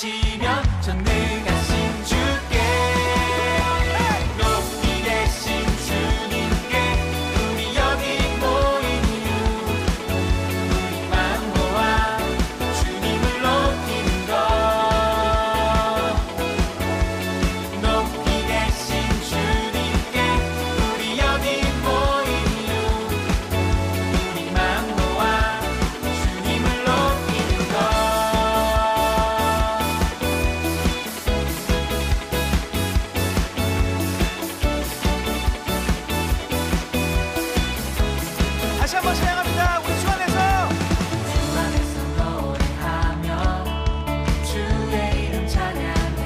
치며 전능하신 주께 높이 계신 주님께 우리 여기 모인 이유 우리만 모아 주님을 높이는 것 높이 계신 주님께 우리 여기 모인 이유 우리만 모아 주님을 높이는 것 다시 한번 찬양합니다. 우리 주 안에서 주 안에서 노래하며 주의 이름 찬양해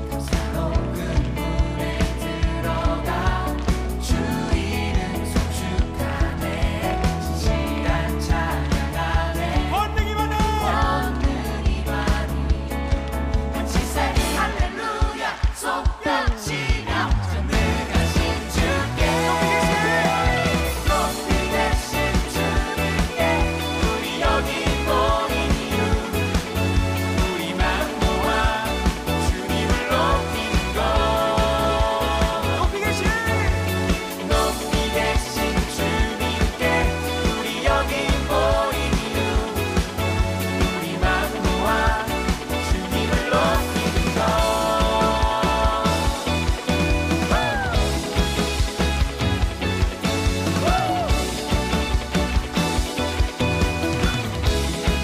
감사로운 문에 들어가 주 이름 송축하네 진실한 찬양하네 권능이 많아 권능이 많이 한치살이 할렐루야 손뼉치며 전능하신 주께 높이 계신 주님께 우리 여기 모인 이유 우리만 모아 주님을 높이는 것 높이 계신 높이 계신 주님께 우리 여기 모인 이유 우리만 모아 주님을 높이는 것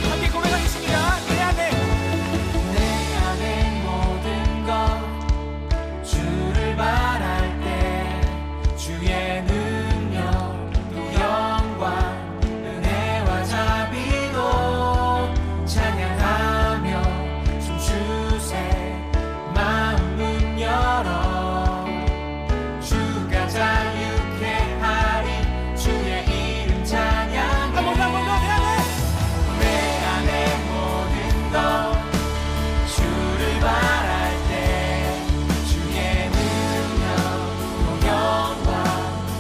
함께 고백하겠습니다. 내 안에 모든 것 주를 바랄 때 주의 능력 또 영광 은혜와 자비도 찬양하며 춤추세 마음 문 열어 주가 자유케 하리 주의 이름 찬양해 내 안에 모든 것 주를 바랄 때 주의 능력 또 영광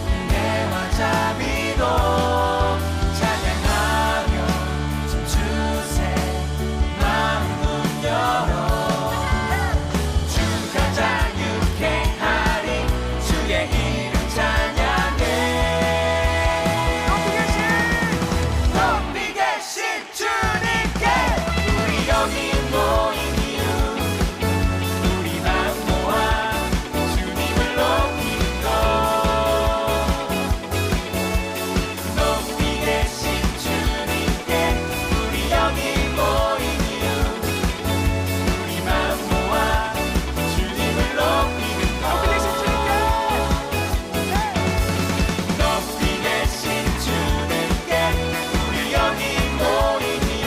은혜와 자비도 찬양하며 춤추세 마음 문 열어 주가 자유케 하리 주의 이름 찬양해 높이 계신 주님께 우리 여기 모인 이유 우리만 모아 주님을 높이는 것 높이 계신 주님께 우리 여기 모인 이유 우리만 모아 주님을 높이는 것 높이 계신 주님께 우리 여기 모인 이유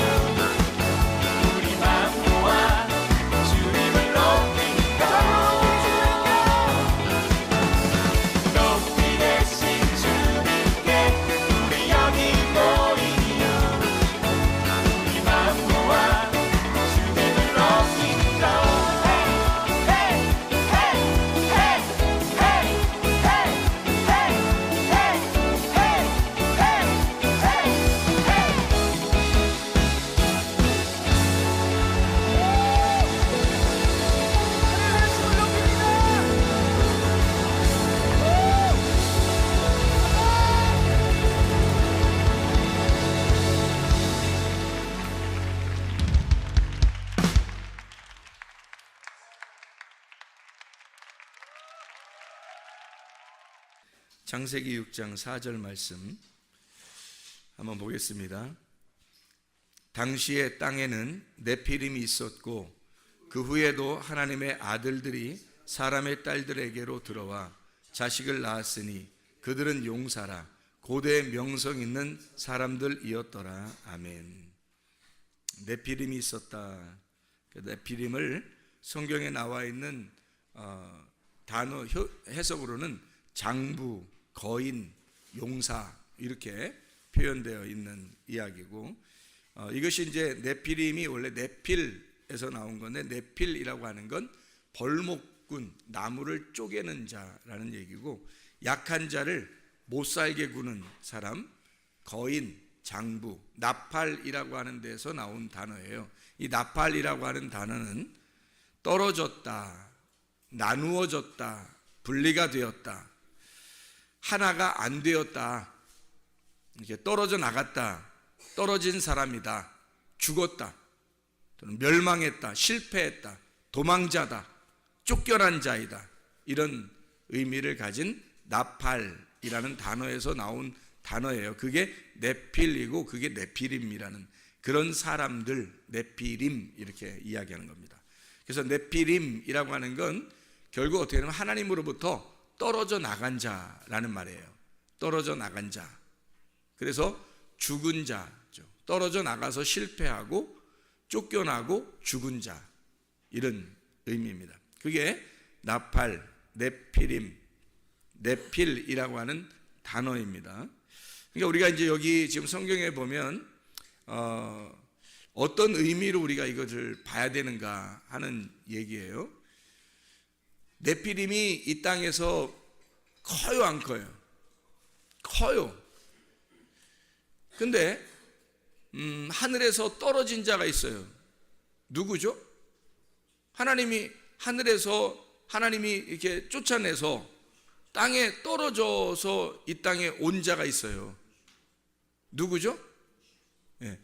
우리만 모아 주님을 높이는 것 높이 계신 주님께 우리 여기 모인 이유 우리만 모아 주님을 높이는 것 헤이 헤이 헤이 헤이 헤이 헤이 창세기 6장 4절 말씀 한번 보겠습니다. 당시에 땅에는 네피림이 있었고 그 후에도 하나님의 아들들이 사람의 딸들에게로 들어와 자식을 낳았으니 그들은 용사라 고대 명성 있는 사람들이었더라. 아멘. 네피림이 있었다. 네피림을 성경에 나와 있는 단어 해석으로는 장부, 거인, 용사 이렇게 표현되어 있는 이야기고 이것이 이제 네피림이 원래 네필에서 나온 건데 네필이라고 하는 건 벌목꾼, 나무를 쪼개는 자라는 얘기고 약한 자를 못 살게 구는 사람, 거인, 장부, 나팔이라고 하는 데서 나온 단어예요. 이 나팔이라고 하는 단어는 떨어졌다, 나누어졌다, 분리가 되었다, 하나가 안 되었다, 이렇게 떨어져 나갔다, 떨어진 사람이다, 죽었다, 또는 멸망했다, 실패했다, 도망자다, 쫓겨난 자이다, 이런 의미를 가진 나팔이라는 단어에서 나온 단어예요. 그게 네필이고 그게 네피림이라는 그런 사람들, 네피림 이렇게 이야기하는 겁니다. 그래서 네피림이라고 하는 건 결국 어떻게 보면 하나님으로부터 떨어져 나간 자라는 말이에요. 떨어져 나간 자. 그래서 죽은 자죠. 떨어져 나가서 실패하고 쫓겨나고 죽은 자, 이런 의미입니다. 그게 나팔, 네피림, 네필이라고 하는 단어입니다. 그러니까 우리가 이제 여기 지금 성경에 보면 어떤 의미로 우리가 이것을 봐야 되는가 하는 얘기예요. 네피림이 이 땅에서 커요, 안 커요? 커요. 근데 하늘에서 떨어진 자가 있어요. 누구죠? 하나님이 하늘에서 하나님이 이렇게 쫓아내서 땅에 떨어져서 이 땅에 온 자가 있어요. 누구죠? 예.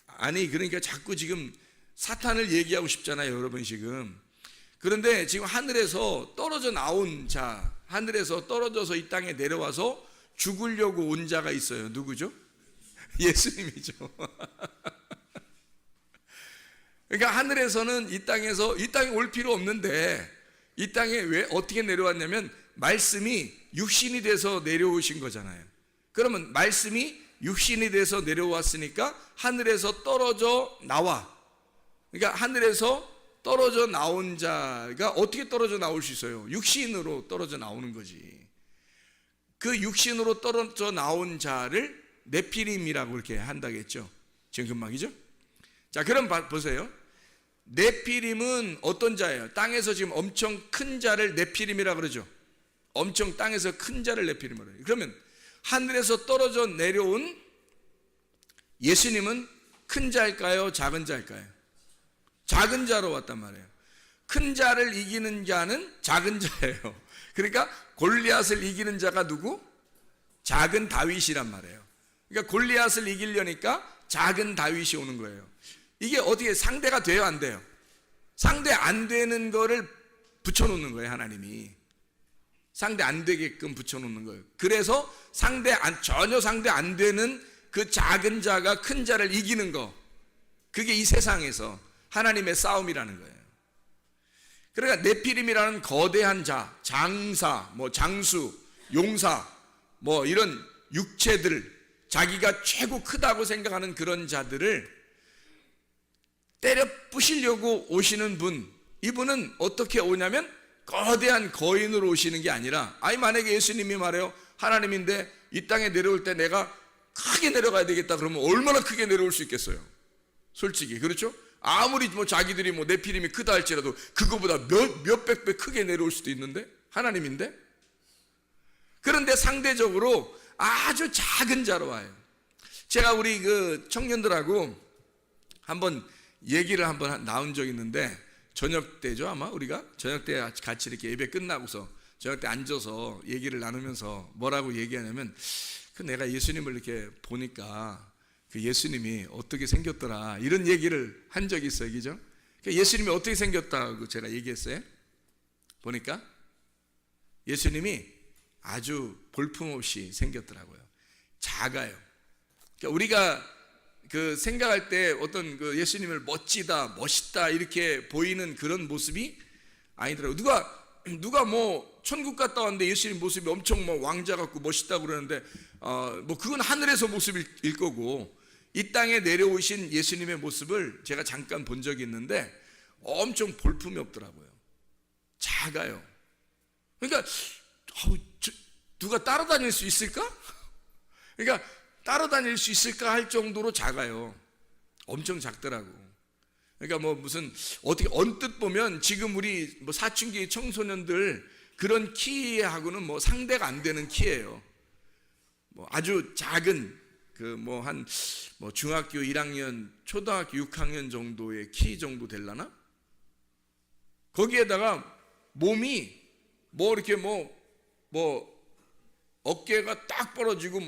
아니 그러니까 자꾸 지금 사탄을 얘기하고 싶잖아요, 여러분 지금. 그런데 지금 하늘에서 떨어져 나온 자, 하늘에서 떨어져서 이 땅에 내려와서 죽으려고 온 자가 있어요. 누구죠? 예수님이죠. 그러니까 하늘에서는 이 땅에 올 필요 없는데 이 땅에 왜 어떻게 내려왔냐면 말씀이 육신이 돼서 내려오신 거잖아요. 그러면 말씀이 육신이 돼서 내려왔으니까 하늘에서 떨어져 나와. 그러니까 하늘에서 떨어져 나온 자가 어떻게 떨어져 나올 수 있어요? 육신으로 떨어져 나오는 거지. 그 육신으로 떨어져 나온 자를 네피림이라고 이렇게 한다겠죠. 지금 금방이죠? 자, 그럼 보세요. 네피림은 어떤 자예요? 땅에서 지금 엄청 큰 자를 네피림이라고 그러죠. 엄청 땅에서 큰 자를 네피림이라고 해요. 그러면 하늘에서 떨어져 내려온 예수님은 큰 자일까요? 작은 자일까요? 작은 자로 왔단 말이에요. 큰 자를 이기는 자는 작은 자예요. 그러니까 골리앗을 이기는 자가 누구? 작은 다윗이란 말이에요. 그러니까 골리앗을 이기려니까 작은 다윗이 오는 거예요. 이게 어떻게 상대가 돼요, 안 돼요? 상대 안 되는 거를 붙여놓는 거예요, 하나님이. 상대 안 되게끔 붙여놓는 거예요. 그래서 전혀 상대 안 되는 그 작은 자가 큰 자를 이기는 거, 그게 이 세상에서 하나님의 싸움이라는 거예요. 그러니까 네피림이라는 거대한 자, 장사, 장수, 용사, 이런 육체들, 자기가 최고 크다고 생각하는 그런 자들을 때려 부시려고 오시는 분, 이분은 어떻게 오냐면 거대한 거인으로 오시는 게 아니라, 만약에 예수님이 말해요, 하나님인데 이 땅에 내려올 때 내가 크게 내려가야 되겠다 그러면 얼마나 크게 내려올 수 있겠어요? 솔직히 그렇죠? 아무리 자기들이 네피림이 크다 할지라도 그거보다 몇백 배 크게 내려올 수도 있는데, 하나님인데. 그런데 상대적으로 아주 작은 자로 와요. 제가 우리 그 청년들하고 한번 얘기를 나온 적이 있는데, 저녁 때죠, 아마 우리가 저녁 때 같이 이렇게 예배 끝나고서 저녁 때 앉아서 얘기를 나누면서 뭐라고 얘기하냐면, 내가 예수님을 이렇게 보니까 그 예수님이 어떻게 생겼더라, 이런 얘기를 한 적이 있어요, 그죠? 예수님이 어떻게 생겼다고 제가 얘기했어요. 보니까 예수님이 아주 볼품없이 생겼더라고요. 작아요. 그러니까 우리가 그 생각할 때 어떤 그 예수님을 멋있다 이렇게 보이는 그런 모습이 아니더라고요. 누가 천국 갔다 왔는데 예수님 모습이 엄청 왕자 같고 멋있다고 그러는데 그건 하늘에서 모습일 거고, 이 땅에 내려오신 예수님의 모습을 제가 잠깐 본 적이 있는데 엄청 볼품이 없더라고요. 작아요. 그러니까 누가 따라다닐 수 있을까? 그러니까 따라다닐 수 있을까 할 정도로 작아요. 엄청 작더라고. 그러니까 무슨 어떻게 언뜻 보면 지금 우리 사춘기 청소년들 그런 키하고는 상대가 안 되는 키예요. 아주 작은 중학교 1학년, 초등학교 6학년 정도의 키 정도 될라나? 거기에다가 몸이 이렇게 어깨가 딱 벌어지고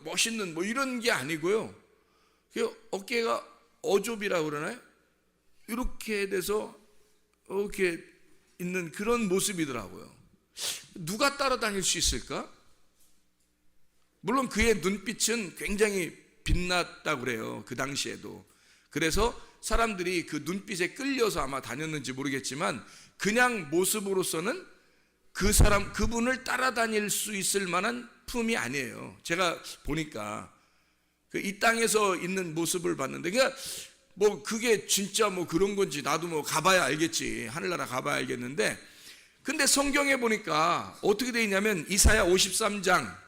멋있는 이런 게 아니고요. 어깨가 어좁이라고 그러나요? 이렇게 돼서 이렇게 있는 그런 모습이더라고요. 누가 따라다닐 수 있을까? 물론 그의 눈빛은 굉장히 빛났다고 그래요. 그 당시에도. 그래서 사람들이 그 눈빛에 끌려서 아마 다녔는지 모르겠지만 그냥 모습으로서는 그분을 따라다닐 수 있을 만한 품이 아니에요. 제가 보니까 이 땅에서 있는 모습을 봤는데, 그러니까 그게 진짜 그런 건지 나도 가봐야 알겠지. 하늘나라 가봐야 알겠는데, 근데 성경에 보니까 어떻게 되어 있냐면 이사야 53장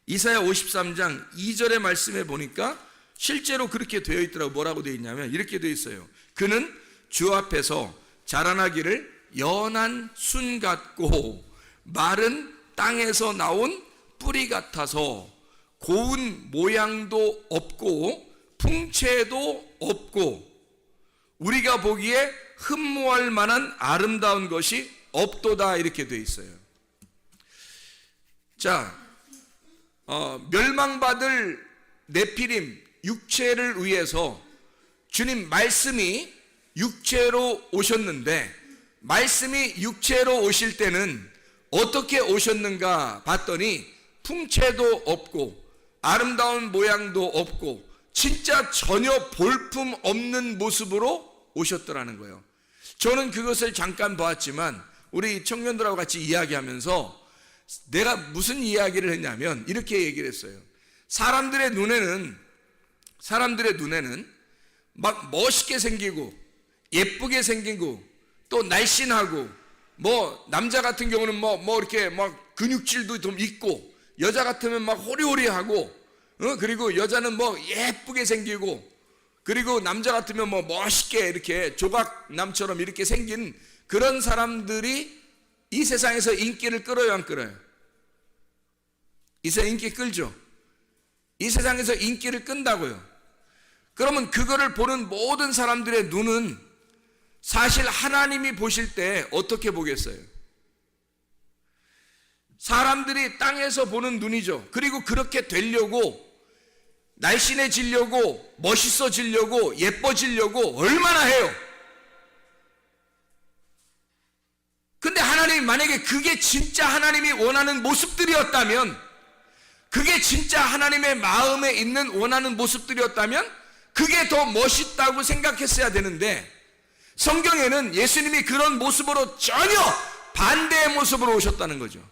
2절의 말씀에 보니까 실제로 그렇게 되어 있더라고. 뭐라고 되어 있냐면 이렇게 되어 있어요. 그는 주 앞에서 자라나기를 연한 순 같고 마른 땅에서 나온 뿌리 같아서 고운 모양도 없고 풍채도 없고 우리가 보기에 흠모할 만한 아름다운 것이 없도다. 이렇게 되어 있어요. 자, 멸망받을 네피림 육체를 위해서 주님 말씀이 육체로 오셨는데, 말씀이 육체로 오실 때는 어떻게 오셨는가 봤더니 풍채도 없고 아름다운 모양도 없고 진짜 전혀 볼품 없는 모습으로 오셨더라는 거예요. 저는 그것을 잠깐 보았지만 우리 청년들하고 같이 이야기하면서 내가 무슨 이야기를 했냐면 이렇게 얘기를 했어요. 사람들의 눈에는 막 멋있게 생기고 예쁘게 생기고 또 날씬하고 남자 같은 경우는 이렇게 근육질도 좀 있고 여자 같으면 막 호리호리하고 그리고 여자는 예쁘게 생기고 그리고 남자 같으면 멋있게 이렇게 조각남처럼 이렇게 생긴 그런 사람들이 이 세상에서 인기를 끌어요, 안 끌어요? 이 세상 인기 끌죠? 이 세상에서 인기를 끈다고요. 그러면 그거를 보는 모든 사람들의 눈은 사실 하나님이 보실 때 어떻게 보겠어요? 사람들이 땅에서 보는 눈이죠. 그리고 그렇게 되려고 날씬해지려고 멋있어지려고 예뻐지려고 얼마나 해요. 근데 하나님이 만약에 그게 진짜 하나님이 원하는 모습들이었다면, 그게 진짜 하나님의 마음에 있는 원하는 모습들이었다면 그게 더 멋있다고 생각했어야 되는데, 성경에는 예수님이 그런 모습으로 전혀 반대의 모습으로 오셨다는 거죠.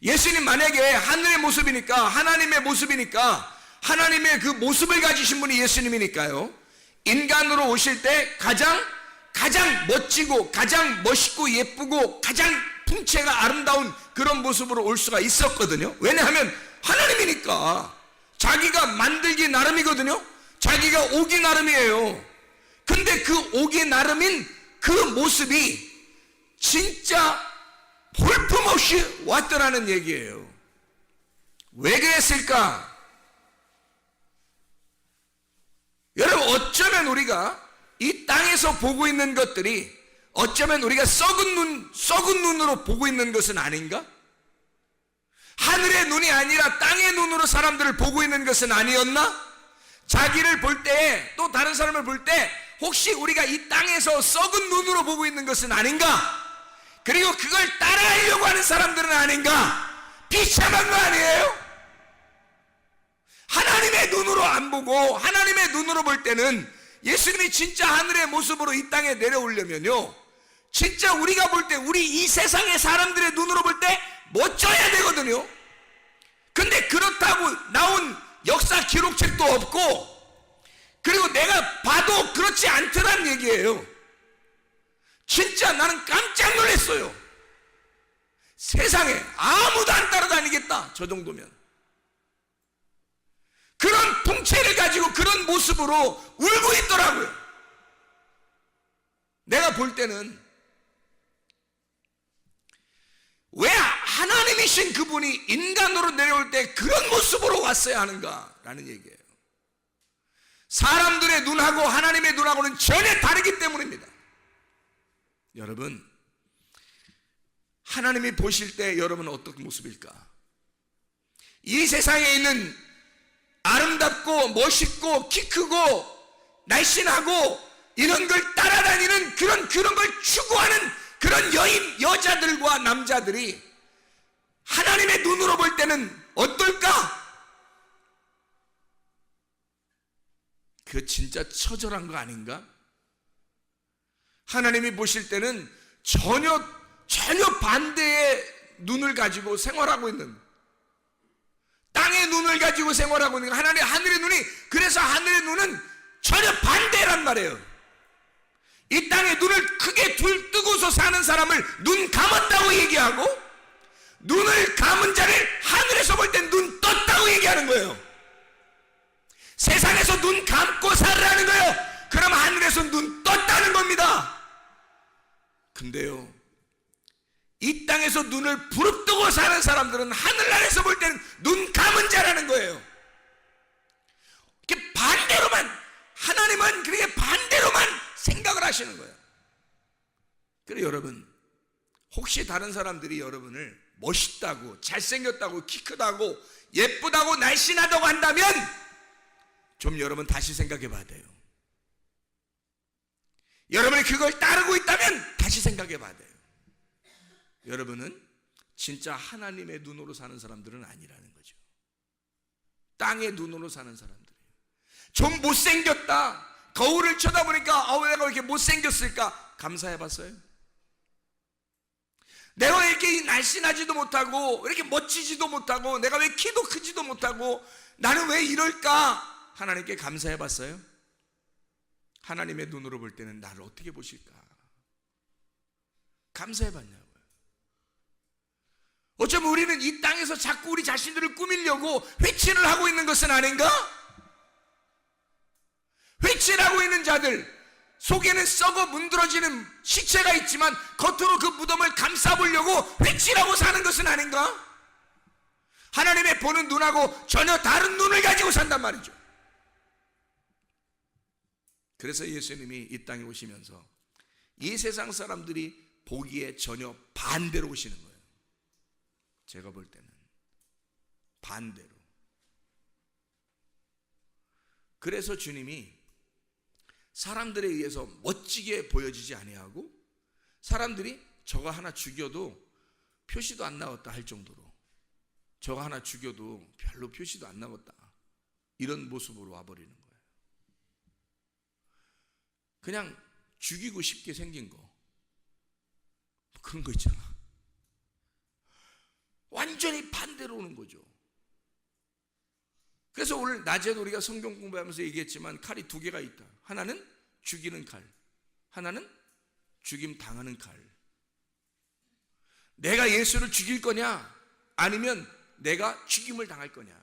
예수님 만약에 하늘의 모습이니까, 하나님의 모습이니까, 하나님의 그 모습을 가지신 분이 예수님이니까요, 인간으로 오실 때 가장 멋지고 가장 멋있고 예쁘고 가장 풍채가 아름다운 그런 모습으로 올 수가 있었거든요. 왜냐하면 하나님이니까. 자기가 만들기 나름이거든요. 자기가 오기 나름이에요. 근데 그 오기 나름인 그 모습이 진짜 볼품없이 왔더라는 얘기예요. 왜 그랬을까? 여러분, 어쩌면 우리가 이 땅에서 보고 있는 것들이 어쩌면 우리가 썩은 눈으로 보고 있는 것은 아닌가? 하늘의 눈이 아니라 땅의 눈으로 사람들을 보고 있는 것은 아니었나? 자기를 볼 때, 또 다른 사람을 볼 때 혹시 우리가 이 땅에서 썩은 눈으로 보고 있는 것은 아닌가? 그리고 그걸 따라하려고 하는 사람들은 아닌가? 비참한 거 아니에요? 하나님의 눈으로 안 보고 하나님의 눈으로 볼 때는, 예수님이 진짜 하늘의 모습으로 이 땅에 내려오려면요, 진짜 우리가 볼 때, 우리 이 세상의 사람들의 눈으로 볼 때 멋져야 되거든요. 근데 그렇다고 나온 역사 기록책도 없고, 그리고 내가 봐도 그렇지 않더란 얘기예요. 진짜 나는 깜짝 놀랐어요. 세상에 아무도 안 따라다니겠다, 저 정도면. 그런 풍채를 가지고 그런 모습으로 울고 있더라고요. 내가 볼 때는 왜 하나님이신 그분이 인간으로 내려올 때 그런 모습으로 왔어야 하는가라는 얘기예요. 사람들의 눈하고 하나님의 눈하고는 전혀 다르기 때문입니다. 여러분, 하나님이 보실 때 여러분은 어떤 모습일까? 이 세상에 있는 아름답고 멋있고 키 크고 날씬하고 이런 걸 따라다니는 그런 걸 추구하는 그런 여자들과 남자들이 하나님의 눈으로 볼 때는 어떨까? 그 진짜 처절한 거 아닌가? 하나님이 보실 때는 전혀 반대의 눈을 가지고 생활하고 있는, 땅의 눈을 가지고 생활하고 있는 하늘의 눈이, 그래서 하늘의 눈은 전혀 반대란 말이에요. 이 땅에 눈을 크게 뜨고서 사는 사람을 눈 감았다고 얘기하고, 눈을 감은 자를 하늘에서 볼 땐 눈 떴다고 얘기하는 거예요. 세상에서 눈 감고 살라는 거예요. 그럼 하늘에서 눈 떴다는 겁니다. 근데요, 이 땅에서 눈을 부릅뜨고 사는 사람들은 하늘나라에서 볼 때는 눈 감은 자라는 거예요. 이렇게 반대로만, 하나님은 그렇게 반대로만 생각을 하시는 거예요. 그래서 여러분, 혹시 다른 사람들이 여러분을 멋있다고, 잘생겼다고, 키 크다고, 예쁘다고, 날씬하다고 한다면 좀 여러분 다시 생각해 봐야 돼요. 여러분이 그걸 따르고 있다면 다시 생각해 봐야 돼요. 여러분은 진짜 하나님의 눈으로 사는 사람들은 아니라는 거죠. 땅의 눈으로 사는 사람들이에요. 좀 못생겼다, 거울을 쳐다보니까 왜 내가 이렇게 못생겼을까? 감사해 봤어요? 내가 왜 이렇게 날씬하지도 못하고, 이렇게 멋지지도 못하고, 내가 왜 키도 크지도 못하고, 나는 왜 이럴까? 하나님께 감사해 봤어요? 하나님의 눈으로 볼 때는 나를 어떻게 보실까? 감사해 봤냐고요. 어쩌면 우리는 이 땅에서 자꾸 우리 자신들을 꾸미려고 회치를 하고 있는 것은 아닌가? 회치를 하고 있는 자들, 속에는 썩어 문드러지는 시체가 있지만 겉으로 그 무덤을 감싸보려고 회치라고 사는 것은 아닌가? 하나님의 보는 눈하고 전혀 다른 눈을 가지고 산단 말이죠. 그래서 예수님이 이 땅에 오시면서 이 세상 사람들이 보기에 전혀 반대로 오시는 거예요. 제가 볼 때는 반대로. 그래서 주님이 사람들에 의해서 멋지게 보여지지 아니하고, 사람들이 저거 하나 죽여도 표시도 안 나왔다 할 정도로, 저거 하나 죽여도 별로 표시도 안 나왔다, 이런 모습으로 와버리는 거예요. 그냥 죽이고 싶게 생긴 거, 그런 거 있잖아. 완전히 반대로 오는 거죠. 그래서 오늘 낮에도 우리가 성경 공부하면서 얘기했지만 칼이 두 개가 있다. 하나는 죽이는 칼, 하나는 죽임 당하는 칼. 내가 예수를 죽일 거냐, 아니면 내가 죽임을 당할 거냐.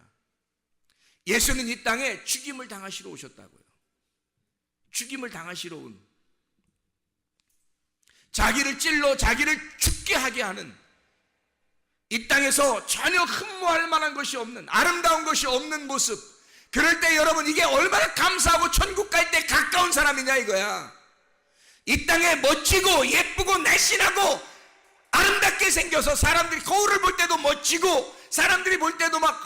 예수는 이 땅에 죽임을 당하시러 오셨다고요. 죽임을 당하시러 온, 자기를 찔러 자기를 죽게 하게 하는, 이 땅에서 전혀 흠모할 만한 것이 없는, 아름다운 것이 없는 모습. 그럴 때 여러분, 이게 얼마나 감사하고 천국 갈 때 가까운 사람이냐 이거야. 이 땅에 멋지고 예쁘고 날씬하고 아름답게 생겨서 사람들이 거울을 볼 때도 멋지고, 사람들이 볼 때도 막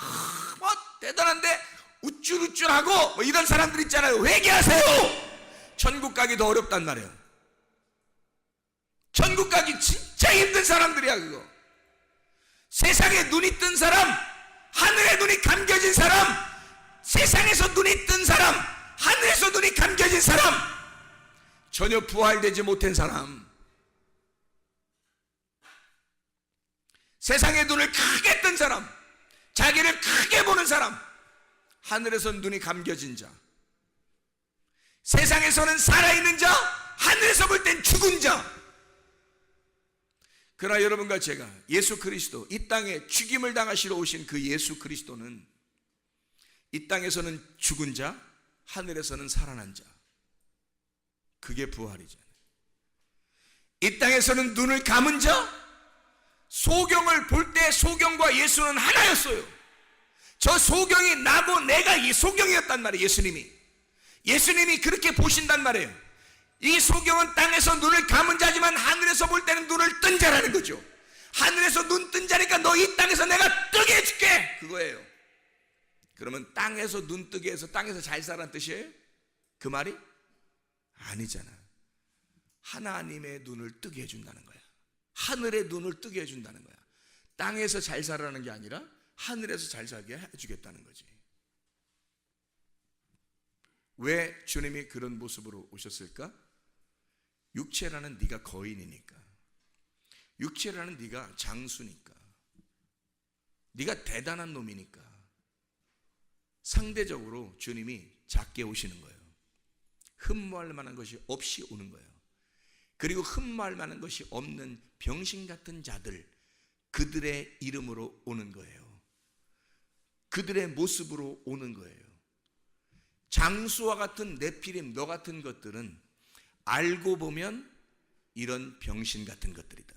대단한데 우쭐우쭐하고 뭐 이런 사람들 있잖아요. 회개하세요. 천국 가기 더 어렵단 말이에요. 천국 가기 진짜 힘든 사람들이야 그거. 세상에 눈이 뜬 사람, 하늘에 눈이 감겨진 사람, 세상에서 눈이 뜬 사람, 하늘에서 눈이 감겨진 사람, 전혀 부활되지 못한 사람, 세상의 눈을 크게 뜬 사람, 자기를 크게 보는 사람, 하늘에서는 눈이 감겨진 자, 세상에서는 살아있는 자, 하늘에서 볼 땐 죽은 자. 그러나 여러분과 제가 예수 그리스도, 이 땅에 죽임을 당하시러 오신 그 예수 그리스도는 이 땅에서는 죽은 자, 하늘에서는 살아난 자. 그게 부활이잖아요. 이 땅에서는 눈을 감은 자, 소경을 볼 때 소경과 예수는 하나였어요. 저 소경이 나고 내가 이 소경이었단 말이에요. 예수님이 그렇게 보신단 말이에요. 이 소경은 땅에서 눈을 감은 자지만 하늘에서 볼 때는 눈을 뜬 자라는 거죠. 하늘에서 눈 뜬 자니까 너 이 땅에서 내가 뜨게 해줄게, 그거예요. 그러면 땅에서 눈 뜨게 해서 땅에서 잘 살라는 뜻이에요? 그 말이? 아니잖아. 하나님의 눈을 뜨게 해준다는 거야. 하늘의 눈을 뜨게 해준다는 거야. 땅에서 잘 살라는 게 아니라 하늘에서 잘 살게 해주겠다는 거지. 왜 주님이 그런 모습으로 오셨을까? 육체라는 네가 거인이니까, 육체라는 네가 장수니까, 네가 대단한 놈이니까 상대적으로 주님이 작게 오시는 거예요. 흠모할 만한 것이 없이 오는 거예요. 그리고 흠모할 만한 것이 없는 병신 같은 자들, 그들의 이름으로 오는 거예요. 그들의 모습으로 오는 거예요. 장수와 같은 네피림, 너 같은 것들은 알고 보면 이런 병신 같은 것들이다.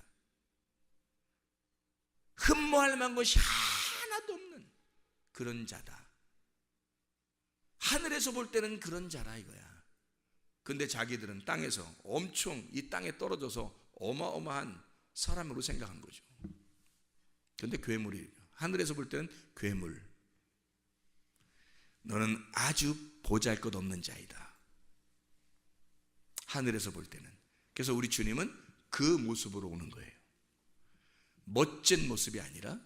흠모할 만한 것이 하나도 없는 그런 자다. 하늘에서 볼 때는 그런 자라 이거야. 근데 자기들은 땅에서 엄청 이 땅에 떨어져서 어마어마한 사람으로 생각한 거죠. 근데 괴물이에요. 하늘에서 볼 때는 괴물. 너는 아주 보잘것없는 자이다, 하늘에서 볼 때는. 그래서 우리 주님은 그 모습으로 오는 거예요. 멋진 모습이 아니라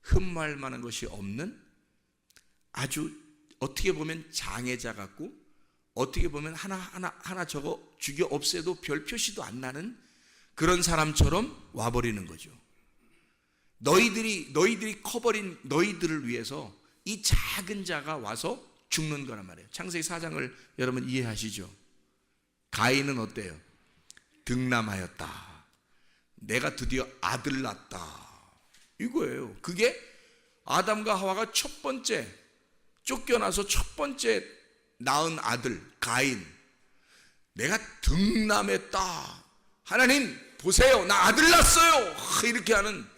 흠모할 만한 것이 없는, 아주 어떻게 보면 장애자 같고, 어떻게 보면 하나 저거 죽여 없애도 별 표시도 안 나는 그런 사람처럼 와버리는 거죠. 너희들이 커버린 너희들을 위해서 이 작은 자가 와서 죽는 거란 말이에요. 창세기 4장을 여러분 이해하시죠? 가인은 어때요? 득남하였다. 내가 드디어 아들 낳았다, 이거예요. 그게 아담과 하와가 첫 번째 쫓겨나서 첫 번째 낳은 아들 가인. 내가 득남했다, 하나님 보세요, 나 아들 낳았어요, 이렇게 하는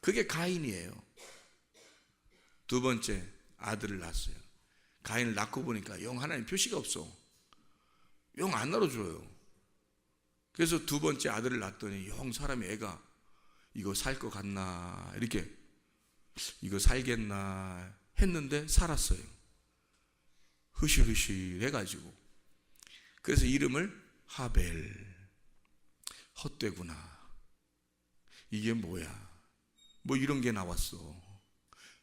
그게 가인이에요. 두 번째 아들을 낳았어요. 가인을 낳고 보니까 영 하나님 표시가 없어. 영 안 낳아줘요. 그래서 두 번째 아들을 낳았더니 영 사람이 애가 이거 살 것 같나, 이렇게 이거 살겠나 했는데 살았어요. 흐실흐실 해가지고. 그래서 이름을 하벨, 헛되구나, 이게 뭐야, 뭐 이런 게 나왔어,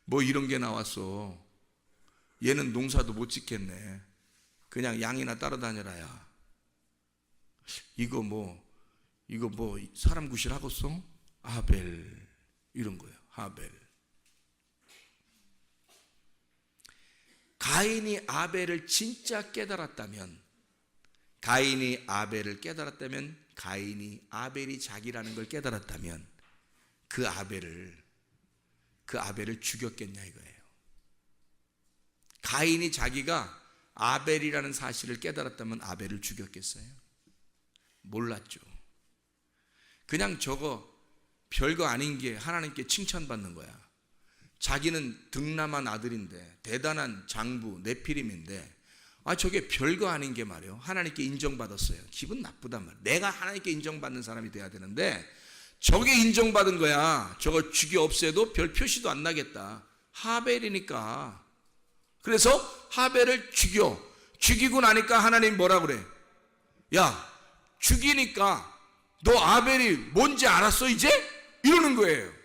뭐 이런 게 나왔어. 얘는 농사도 못 짓겠네, 그냥 양이나 따라다녀라야. 이거 뭐 사람 구실하겠어? 하벨, 이런 거예요. 하벨. 가인이 아벨을 진짜 깨달았다면, 가인이 아벨이 자기라는 걸 깨달았다면 그 아벨을 죽였겠냐 이거예요. 가인이 자기가 아벨이라는 사실을 깨달았다면 아벨을 죽였겠어요? 몰랐죠. 그냥 저거 별거 아닌 게 하나님께 칭찬받는 거야. 자기는 득남한 아들인데, 대단한 장부 네피림인데, 저게 별거 아닌 게 말이에요. 하나님께 인정받았어요. 기분 나쁘단 말이에요. 내가 하나님께 인정받는 사람이 돼야 되는데 저게 인정받은 거야. 저거 죽여 없애도 별 표시도 안 나겠다. 하벨이니까. 그래서 하벨을 죽이고 나니까 하나님 뭐라 그래? 야, 죽이니까 너 아벨이 뭔지 알았어 이제? 이러는 거예요.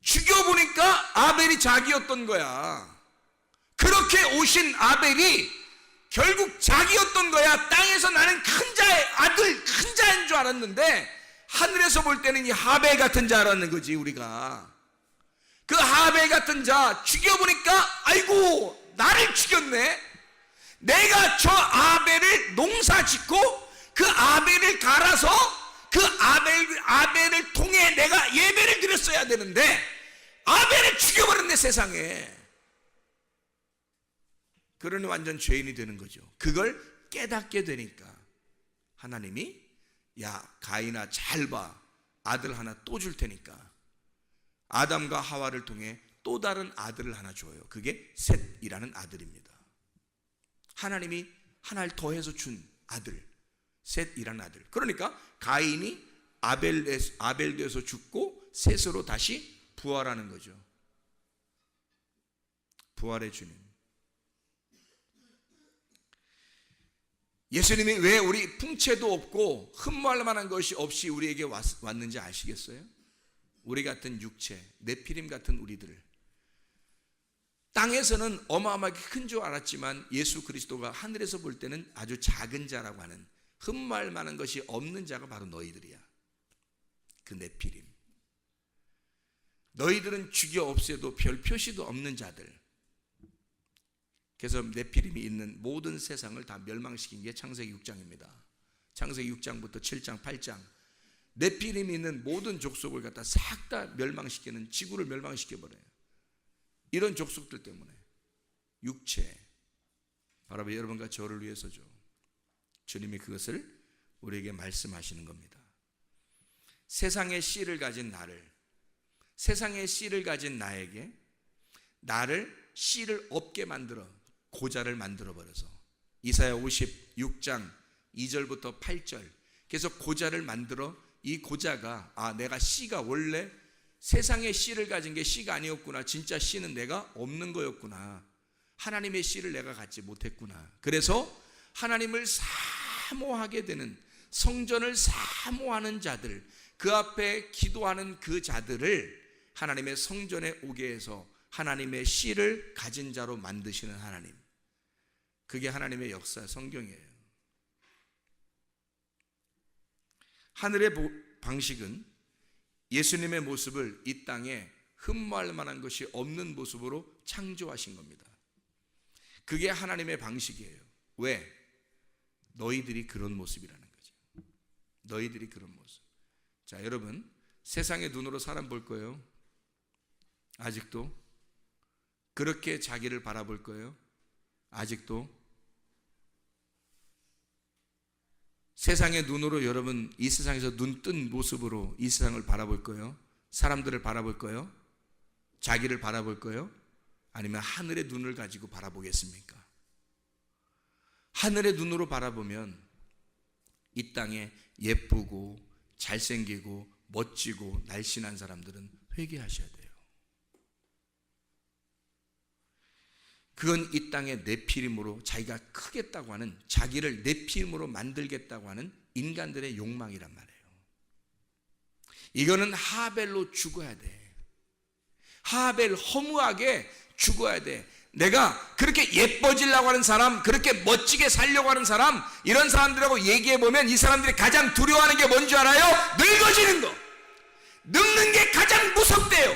죽여보니까 아벨이 자기였던 거야. 그렇게 오신 아벨이 결국 자기였던 거야. 땅에서 나는 큰 자의 아들, 큰 자인 줄 알았는데 하늘에서 볼 때는 이 하벨 같은 자 알았는 거지. 우리가 그 하벨 같은 자 죽여보니까 아이고 나를 죽였네. 내가 저 아벨을 농사 짓고 그 아벨을 갈아서 그 아벨을 통해 내가 예배를 드렸어야 되는데 아벨을 죽여버렸네 세상에. 그러니 완전 죄인이 되는 거죠. 그걸 깨닫게 되니까 하나님이 야 가인아 잘 봐, 아들 하나 또 줄 테니까. 아담과 하와를 통해 또 다른 아들을 하나 줘요. 그게 셋이라는 아들입니다. 하나님이 하나를 더해서 준 아들, 셋이라는 아들. 그러니까 가인이 아벨에서 죽고 셋으로 다시 부활하는 거죠. 부활의 주님. 예수님이 왜 우리 풍채도 없고 흠모할 만한 것이 없이 우리에게 왔는지 아시겠어요? 우리 같은 육체, 네피림 같은 우리들, 땅에서는 어마어마하게 큰 줄 알았지만 예수 그리스도가 하늘에서 볼 때는 아주 작은 자라고 하는, 흠모할 만한 것이 없는 자가 바로 너희들이야. 그 네피림. 너희들은 죽여 없애도 별 표시도 없는 자들. 그래서 네피림이 있는 모든 세상을 다 멸망시킨 게 창세기 6장입니다. 창세기 6장부터 7장, 8장. 네피림이 있는 모든 족속을 갖다 싹 다 멸망시키는, 지구를 멸망시켜버려요. 이런 족속들 때문에. 육체, 바로 여러분과 저를 위해서죠. 주님이 그것을 우리에게 말씀하시는 겁니다. 세상의 씨를 가진 나를, 세상의 씨를 가진 나에게 나를 씨를 없게 만들어 고자를 만들어 버려서, 이사야 56장 2절부터 8절. 그래서 고자를 만들어, 이 고자가 내가 씨가 원래 세상의 씨를 가진 게 씨가 아니었구나, 진짜 씨는 내가 없는 거였구나, 하나님의 씨를 내가 갖지 못했구나. 그래서 하나님을 사모하게 되는, 성전을 사모하는 자들, 그 앞에 기도하는 그 자들을 하나님의 성전에 오게 해서 하나님의 씨를 가진 자로 만드시는 하나님. 그게 하나님의 역사, 성경이에요. 하늘의 방식은 예수님의 모습을 이 땅에 흠모할 만한 것이 없는 모습으로 창조하신 겁니다. 그게 하나님의 방식이에요. 왜? 너희들이 그런 모습이라는 거죠. 너희들이 그런 모습. 자, 여러분, 세상의 눈으로 사람 볼 거예요? 아직도? 그렇게 자기를 바라볼 거예요? 아직도? 세상의 눈으로 여러분 이 세상에서 눈 뜬 모습으로 이 세상을 바라볼 거예요? 사람들을 바라볼 거예요? 자기를 바라볼 거예요? 아니면 하늘의 눈을 가지고 바라보겠습니까? 하늘의 눈으로 바라보면 이 땅에 예쁘고 잘생기고 멋지고 날씬한 사람들은 회개하셔야 돼요. 그건 이 땅의 네피림으로 자기가 크겠다고 하는, 자기를 네피림으로 만들겠다고 하는 인간들의 욕망이란 말이에요. 이거는 하벨로 죽어야 돼. 하벨, 허무하게 죽어야 돼. 내가 그렇게 예뻐지려고 하는 사람, 그렇게 멋지게 살려고 하는 사람, 이런 사람들하고 얘기해보면 이 사람들이 가장 두려워하는 게 뭔지 알아요? 늙어지는 거. 늙는 게 가장 무섭대요.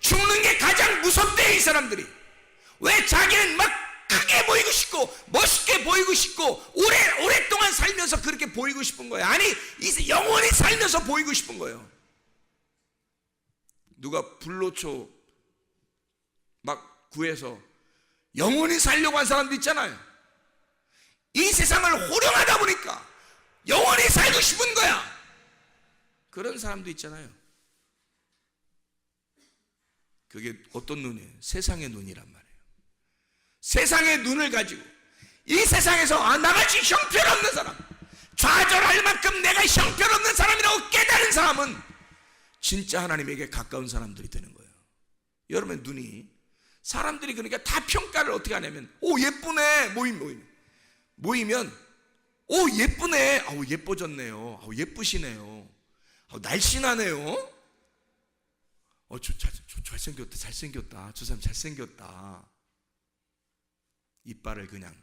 죽는 게 가장 무섭대요, 이 사람들이. 왜? 자기는 막 크게 보이고 싶고 멋있게 보이고 싶고 오랫동안 살면서 그렇게 보이고 싶은 거예요. 아니, 영원히 살면서 보이고 싶은 거예요. 누가 불로초 막 구해서 영원히 살려고 한 사람도 있잖아요. 이 세상을 호령하다 보니까 영원히 살고 싶은 거야. 그런 사람도 있잖아요. 그게 어떤 눈이에요? 세상의 눈이란 말이에요. 세상의 눈을 가지고 이 세상에서 나같이 형편없는 사람, 좌절할 만큼 내가 형편없는 사람이라고 깨달은 사람은 진짜 하나님에게 가까운 사람들이 되는 거예요. 여러분의 눈이, 사람들이 그러니까 다 평가를 어떻게 하냐면, 오 예쁘네, 모이면 오 예쁘네, 아우 예뻐졌네요, 아우 예쁘시네요, 아우 날씬하네요, 잘생겼다, 잘생겼다, 저 사람 잘생겼다. 이빨을 그냥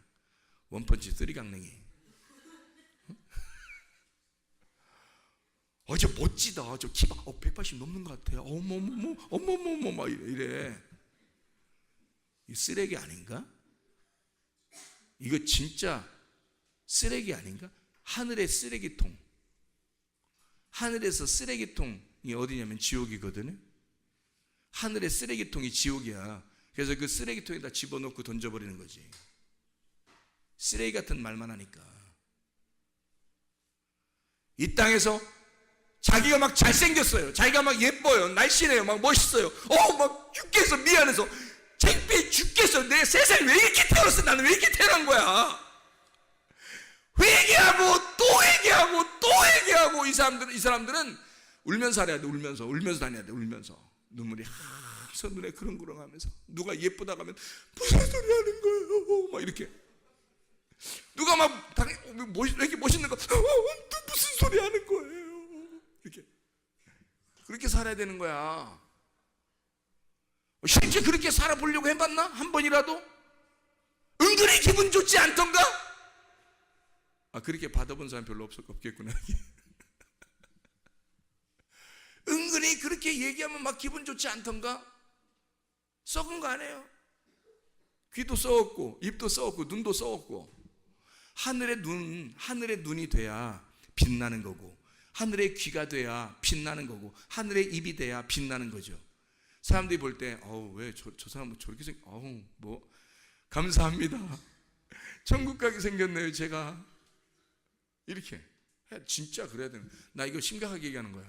원펀치 쓰리강냉이. 저 멋지다, 저 키가 180 넘는 것 같아, 어머머머 막 이래. 이 쓰레기 아닌가? 이거 진짜 쓰레기 아닌가? 하늘의 쓰레기통. 하늘에서 쓰레기통이 어디냐면 지옥이거든요. 하늘의 쓰레기통이 지옥이야. 그래서 그 쓰레기통에다 집어넣고 던져버리는 거지. 쓰레기 같은 말만 하니까. 이 땅에서 자기가 막 잘생겼어요. 자기가 막 예뻐요. 날씬해요. 막 멋있어요. 막 죽겠어. 미안해서. 창피해 죽겠어. 내 세상에 왜 이렇게 태어났어? 나는 왜 이렇게 태어난 거야? 회개하고 또 회개하고 또 회개하고 이 사람들은 울면서 살아야 돼. 울면서 다녀야 돼. 울면서 눈물이 항상 눈에 그렁그렁하면서 누가 예쁘다고 하면 무슨 소리 하는 거예요? 막 이렇게 누가 막 왜 이렇게 멋있는 거 무슨 소리 하는 거예요? 이렇게 그렇게 살아야 되는 거야. 실제 그렇게 살아보려고 해봤나? 한 번이라도? 은근히 기분 좋지 않던가? 그렇게 받아본 사람 별로 없겠구나. 은근히 그렇게 얘기하면 막 기분 좋지 않던가? 썩은 거 아니에요? 귀도 썩었고 입도 썩었고 눈도 썩었고 하늘의 눈이 돼야 빛나는 거고 하늘의 귀가 돼야 빛나는 거고 하늘의 입이 돼야 빛나는 거죠. 사람들이 볼 때 왜 저 사람은 저렇게 뭐 감사합니다. 천국 가게 생겼네요. 제가 이렇게 진짜 그래야 되는. 나 이거 심각하게 얘기하는 거야.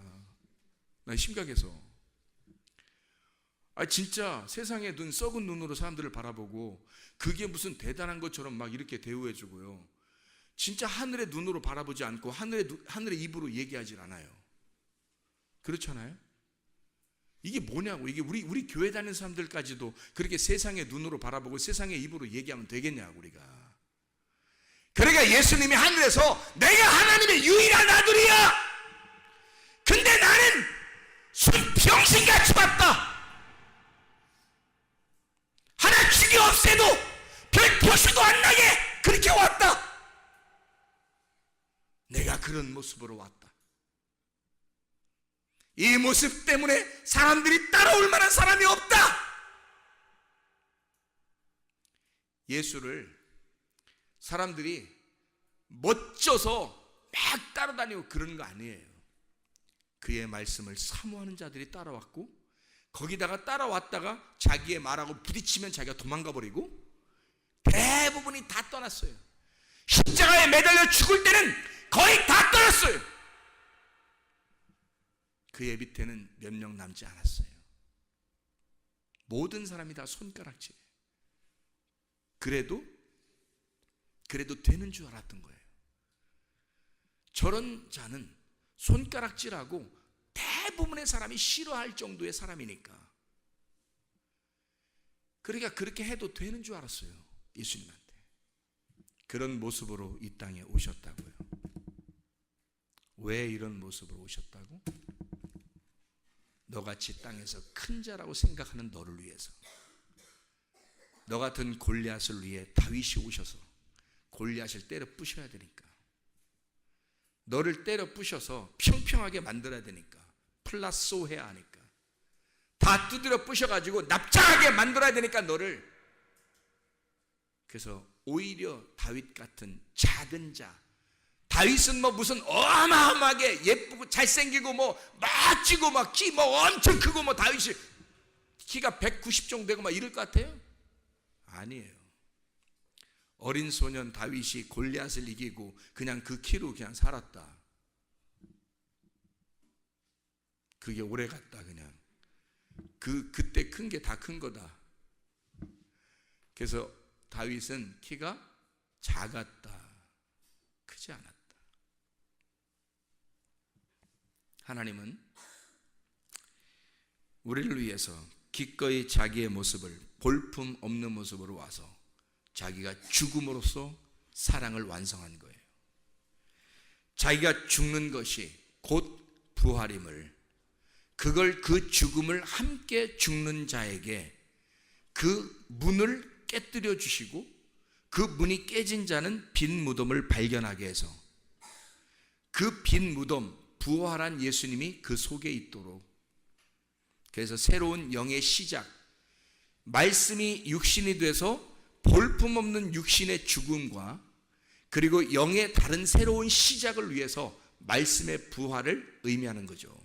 나 심각해서. 진짜 세상의 눈, 썩은 눈으로 사람들을 바라보고 그게 무슨 대단한 것처럼 막 이렇게 대우해주고요. 진짜 하늘의 눈으로 바라보지 않고 하늘의 입으로 얘기하질 않아요. 그렇잖아요? 이게 뭐냐고. 이게 우리 교회 다니는 사람들까지도 그렇게 세상의 눈으로 바라보고 세상의 입으로 얘기하면 되겠냐고 우리가. 그러니까 예수님이 하늘에서 내가 하나님의 유일한 아들이야. 근데 나는 병신같이 왔다. 하나 죽여 없애도 별 도시도 안 나게 그렇게 왔다. 내가 그런 모습으로 왔다. 이 모습 때문에 사람들이 따라올 만한 사람이 없다. 예수를 사람들이 멋져서 막 따라다니고 그런 거 아니에요. 그의 말씀을 사모하는 자들이 따라왔고 거기다가 따라왔다가 자기의 말하고 부딪히면 자기가 도망가 버리고 대부분이 다 떠났어요. 십자가에 매달려 죽을 때는 거의 다 떠났어요. 그의 밑에는 몇 명 남지 않았어요. 모든 사람이 다 손가락질이에요. 그래도 되는 줄 알았던 거예요. 저런 자는 손가락질하고 대부분의 사람이 싫어할 정도의 사람이니까. 그러니까 그렇게 해도 되는 줄 알았어요. 예수님한테. 그런 모습으로 이 땅에 오셨다고요. 왜 이런 모습으로 오셨다고? 너같이 땅에서 큰 자라고 생각하는 너를 위해서. 너 같은 골리앗을 위해 다윗이 오셔서 골리앗을 때려 부셔야 되니까. 너를 때려 부셔서 평평하게 만들어야 되니까. 플라소 해야 하니까. 다 두드려 부셔가지고 납작하게 만들어야 되니까 너를. 그래서 오히려 다윗 같은 작은 자. 다윗은 뭐 무슨 어마어마하게 예쁘고 잘생기고 뭐 멋지고 막 키 뭐 엄청 크고 뭐 다윗이 키가 190 정도 되고 막 이럴 것 같아요? 아니에요. 어린 소년 다윗이 골리앗을 이기고 그냥 그 키로 그냥 살았다. 그게 오래 갔다 그냥. 그때 큰 게 다 큰 거다. 그래서 다윗은 키가 작았다. 크지 않았다. 하나님은 우리를 위해서 기꺼이 자기의 모습을 볼품 없는 모습으로 와서 자기가 죽음으로써 사랑을 완성한 거예요. 자기가 죽는 것이 곧 부활임을, 그걸 그 죽음을 함께 죽는 자에게 그 문을 깨뜨려 주시고 그 문이 깨진 자는 빈 무덤을 발견하게 해서 그 빈 무덤, 부활한 예수님이 그 속에 있도록, 그래서 새로운 영의 시작, 말씀이 육신이 돼서 볼품없는 육신의 죽음과 그리고 영의 다른 새로운 시작을 위해서 말씀의 부활을 의미하는 거죠.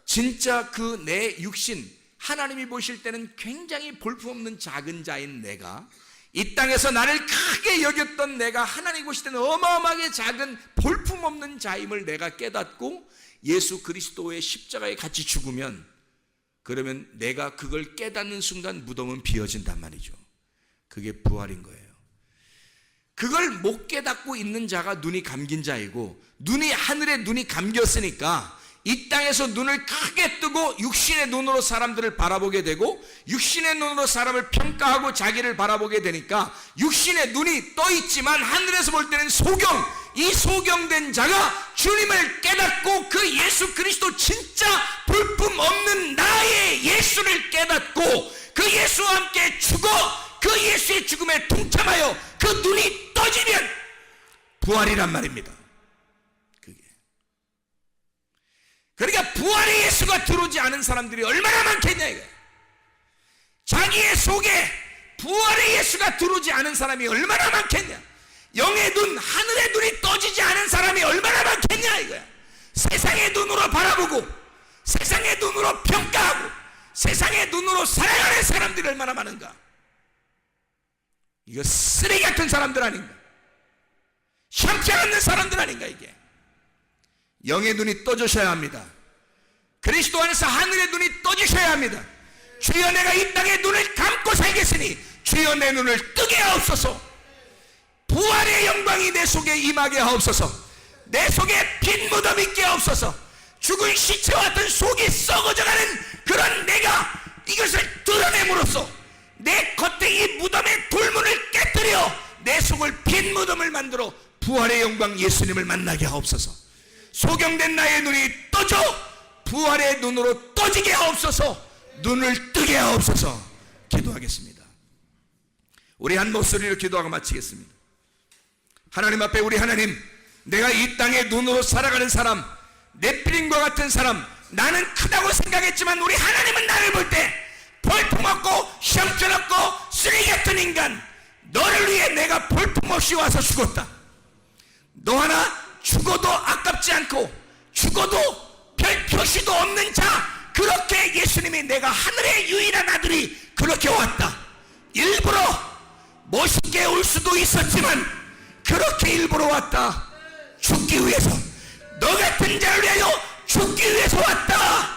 진짜 그 내 육신, 하나님이 보실 때는 굉장히 볼품없는 작은 자인 내가 이 땅에서 나를 크게 여겼던 내가 하나님 보실 때는 어마어마하게 작은 볼품없는 자임을 내가 깨닫고 예수 그리스도의 십자가에 같이 죽으면, 그러면 내가 그걸 깨닫는 순간 무덤은 비어진단 말이죠. 그게 부활인 거예요. 그걸 못 깨닫고 있는 자가 눈이 감긴 자이고, 눈이 하늘에 눈이 감겼으니까 이 땅에서 눈을 크게 뜨고 육신의 눈으로 사람들을 바라보게 되고, 육신의 눈으로 사람을 평가하고 자기를 바라보게 되니까 육신의 눈이 떠 있지만 하늘에서 볼 때는 소경, 이 소경된 자가 주님을 깨닫고 그 예수 그리스도 진짜 볼품 없는 나의 예수를 깨닫고 그 예수와 함께 죽어 그 예수의 죽음에 동참하여 그 눈이 떠지면 부활이란 말입니다. 그러니까 부활의 예수가 들어오지 않은 사람들이 얼마나 많겠냐 이거야. 자기의 속에 부활의 예수가 들어오지 않은 사람이 얼마나 많겠냐. 영의 눈, 하늘의 눈이 떠지지 않은 사람이 얼마나 많겠냐 이거야. 세상의 눈으로 바라보고 세상의 눈으로 평가하고 세상의 눈으로 살아가는 사람들이 얼마나 많은가. 이거 쓰레기 같은 사람들 아닌가. 형편없는 사람들 아닌가. 이게 영의 눈이 떠주셔야 합니다. 그리스도 안에서 하늘의 눈이 떠주셔야 합니다. 주여 내가 이 땅에 눈을 감고 살겠으니 주여 내 눈을 뜨게 하옵소서. 부활의 영광이 내 속에 임하게 하옵소서. 내 속에 빈 무덤 있게 하옵소서. 죽은 시체와 같은 속이 썩어져가는 그런 내가 이것을 드러냄으로써 내 겉에 이 무덤의 돌문을 깨뜨려 내 속을 빈 무덤을 만들어 부활의 영광 예수님을 만나게 하옵소서. 소경된 나의 눈이 떠져 부활의 눈으로 떠지게 하옵소서. 눈을 뜨게 하옵소서. 기도하겠습니다. 우리 한 목소리로 기도하고 마치겠습니다. 하나님 앞에 우리 하나님, 내가 이 땅에 눈으로 살아가는 사람, 네피림과 같은 사람, 나는 크다고 생각했지만 우리 하나님은 나를 볼 때 볼품없고 형편없고 쓰레기 같은 인간, 너를 위해 내가 볼품없이 와서 죽었다. 너 하나 죽어도 아깝지 않고 죽어도 별 표시도 없는 자, 그렇게 예수님이 내가 하늘의 유일한 아들이 그렇게 왔다. 일부러 멋있게 올 수도 있었지만 그렇게 일부러 왔다. 죽기 위해서, 너 같은 자를 위하여 죽기 위해서 왔다.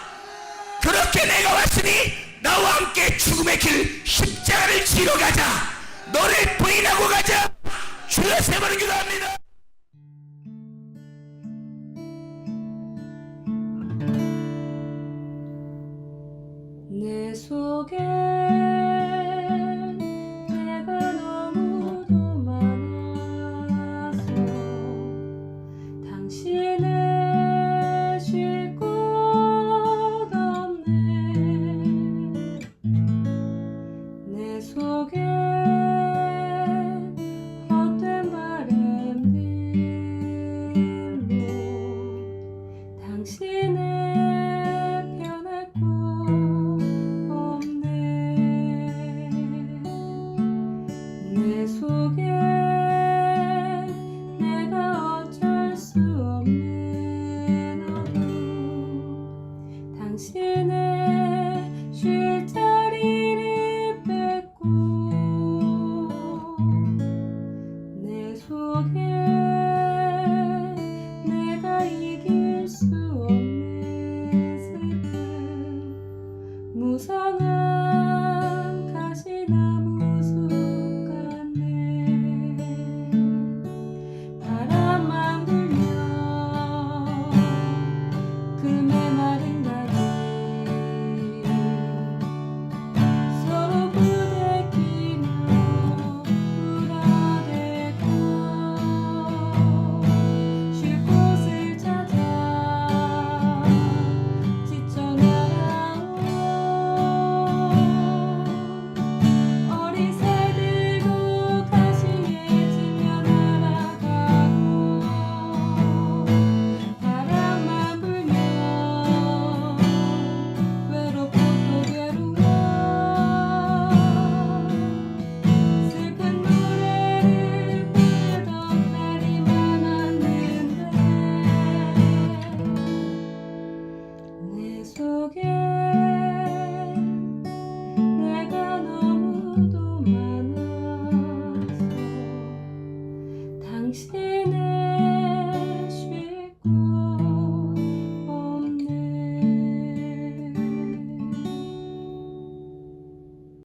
그렇게 내가 왔으니 나와 함께 죽음의 길 십자가를 지러 가자. 너를 부인하고 가자. 주여 세 번을 기도합니다. 내 속에 내가 너무도 많아서 당신을 쉴 곳 없네. 내 속에 헛된 바램들로 당신을 변할 곳 내 속에 내가 어쩔 수 없는 어둠, 당신의 쉴 자리를 뺏고 내 속에 내가 이길 수 없는 슬픔, 무성한